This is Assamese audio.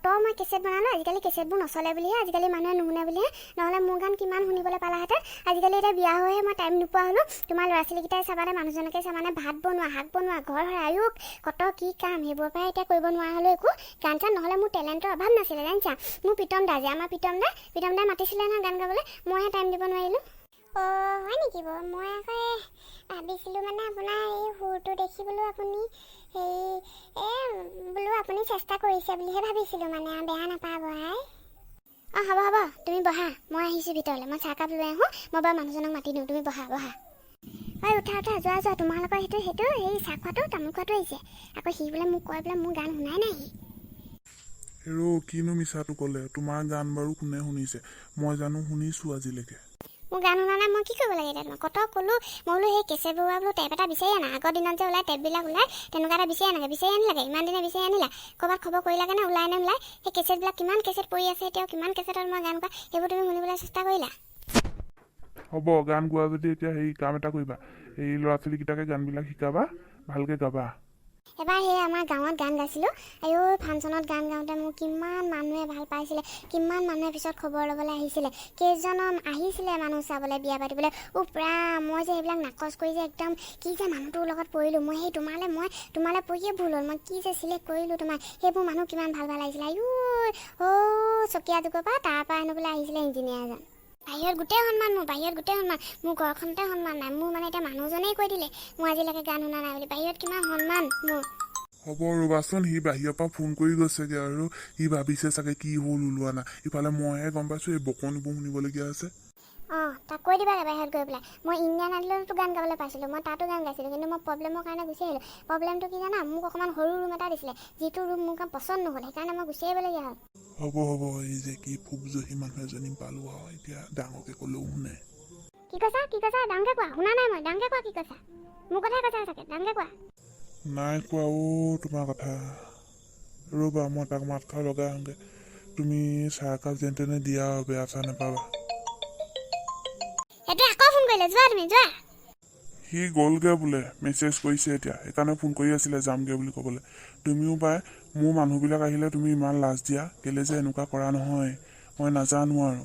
মই কেছেট বনালোঁ আজিকালি কেছেটবোৰ নচলে বুলিহে আজিকালি মানুহে নুশুনে বুলিহে নহ'লে মোৰ গান কিমান শুনিবলৈ পালাহেঁতেন আজিকালি এতিয়া বিয়া হৈহে মই টাইম নোপোৱা হ'লোঁ তোমাৰ ল'ৰা ছোৱালীকেইটাই চাবানে মানুহজনকে চাবানে ভাত বনোৱা শাক বনোৱা ঘৰ আয়ুক কত কি কাম সেইবোৰৰ পৰাই এতিয়া কৰিব নোৱাৰা হ'লোঁ একো গান চান নহ'লে মোৰ টেলেণ্টৰ অভাৱ নাছিলে জানিছা মোৰ প্ৰীতম দা যে আমাৰ প্ৰীতম দাই মাতিছিলে নহয় গান গাবলৈ মইহে টাইম দিব নোৱাৰিলোঁ হয় নেকি বাৰু মই আকৌ ভাবিছিলোঁ মানে আপোনাৰ এই সুৰটো দেখি বোলো আপুনি বোলো আপুনি চেষ্টা কৰিছে বুলিহে ভাবিছিলোঁ মানে বেয়া নাপাব হ'ব তুমি বহা মই আহিছোঁ ভিতৰলৈ মই চাহকাপ লৈ আহোঁ মই বাৰু মানুহজনক মাতি দিওঁ তুমি বহা উঠা যোৱা তোমালোকৰ সেইটো সেই চাহ খোৱাটো তামোল খোৱাটো আহিছে আকৌ সি বোলে মোক কয় বোলে মোৰ গান শুনাই নাই কিনো মিছাটো ক'লে তোমাৰ গান বাৰু কোনে শুনিছে মই জানো শুনিছোঁ আজিলৈকে মোৰ গান শুনা নাই মই কি কৰিব লাগে এতিয়া কত ক'লো মই বোলো সেই কেছেট বৰুৱা বোলো টেপ এটা বিচাৰি আনা আগৰ দিনত যে ওলাই টেপবিলাক ওলাই তেনেকুৱা এটা বিচাৰি আনিলাগে ইমান দিনে বিচাৰি আনিলা ক'ৰবাত খবৰ কৰিলাগে নে ওলাই নোলাই সেই কেছেটবিলাক কিমান কেছেট পৰি আছে এতিয়াও কিমান কেছেটত মই গান গোৱা সেইবোৰ তুমি শুনিবলৈ চেষ্টা কৰিলা হ'ব গান গোৱা যদি এতিয়া সেই কাম এটা কৰিবা এই ল'ৰা ছোৱালীকেইটাকে গানবিলাক শিকাবা ভালকৈ গাবা এবাৰ সেই আমাৰ গাঁৱত গান গাইছিলোঁ ফাংচনত গান গাওঁতে মোক কিমান মানুহে ভাল পাইছিলে কিমান মানুহে পিছত খবৰ ল'বলৈ আহিছিলে কেইজন আহিছিলে মানুহ চাবলৈ বিয়া পাতিবলৈ প্ৰায় মই যে সেইবিলাক নাকচ কৰি যে একদম কি যে মানুহটোৰ লগত পৰিলোঁ মই সেই তোমালৈ পৰিয়ে ভুল হ'ল মই কি যে চিলেক্ট কৰিলোঁ তোমাৰ সেইবোৰ মানুহ কিমান ভাল লাগিছিলে চকীয়া যুগৰ পৰা তাৰপৰা আনিবলৈ আহিছিলে ইঞ্জিনিয়াৰ এজন বাহিৰত গোটেই সন্মান মোৰ ঘৰখনতে সন্মান নাই মোৰ মানে এতিয়া মানুহজনেই কৈ দিলে মই আজিলৈকে গান শুনা নাই বুলি বাহিৰত কিমান সন্মান মোৰ হ'ব ৰ'বাচোন সি বাহিৰৰ পৰা ফোন কৰি গৈছেগৈ আৰু সি ভাবিছে চাগে কি হ'ল ওলোৱা নাই ইফালে মইহে গম পাইছোঁ এই বকনিবোৰ শুনিবলগীয়া আছে তাক কৈ দিবা বাহিৰত গৈ পেলাই মই ইণ্ডিয়ান আইডলতো গান গাবলৈ পাইছিলোঁ মই তাতো গান গাইছিলোঁ কিন্তু মই প্ৰব্লেমৰ কাৰণে গুচি আহিলোঁ প্ৰব্লেমটো কি জানা মোক অকণমান সৰু ৰুম এটা দিছিলে যিটো ৰুম মোৰ কাম পচন্দ নহ'ল সেইকাৰণে মই গুচি আহিবলগীয়া হ'ল হ'ব এই যে কি ফুকজহী মানুহ এজনী পালোঁ আৰু এতিয়া ডাঙৰকৈ ক'লেও শুনে কি কৈছা ডাঙৰকৈ কোৱা শুনা নাই মই ডাঙৰকৈ কোৱা কি কৈছা মোৰ কথাই কৈছা চাগে ডাঙৰকৈ কোৱা নাই কোৱা তোমাৰ কথা ৰ'বা মই তাক মাত খাই লগাই আহোঁগৈ তুমি চাহকাপ যেন তেনে দিয়া আৰু বেয়া চাহ নাপাবা আকৌ ফোন কৰিলে যোৱা তুমি যোৱা সি গ'লগৈ বোলে মেছেজ কৰিছে এতিয়া সেইকাৰণে ফোন কৰি আছিলে যামগৈ বুলি ক'বলৈ তুমিও পাই মোৰ মানুহবিলাক আহিলে তুমি ইমান লাজ দিয়া কেলৈ যে এনেকুৱা কৰা নহয় মই নাজানো আৰু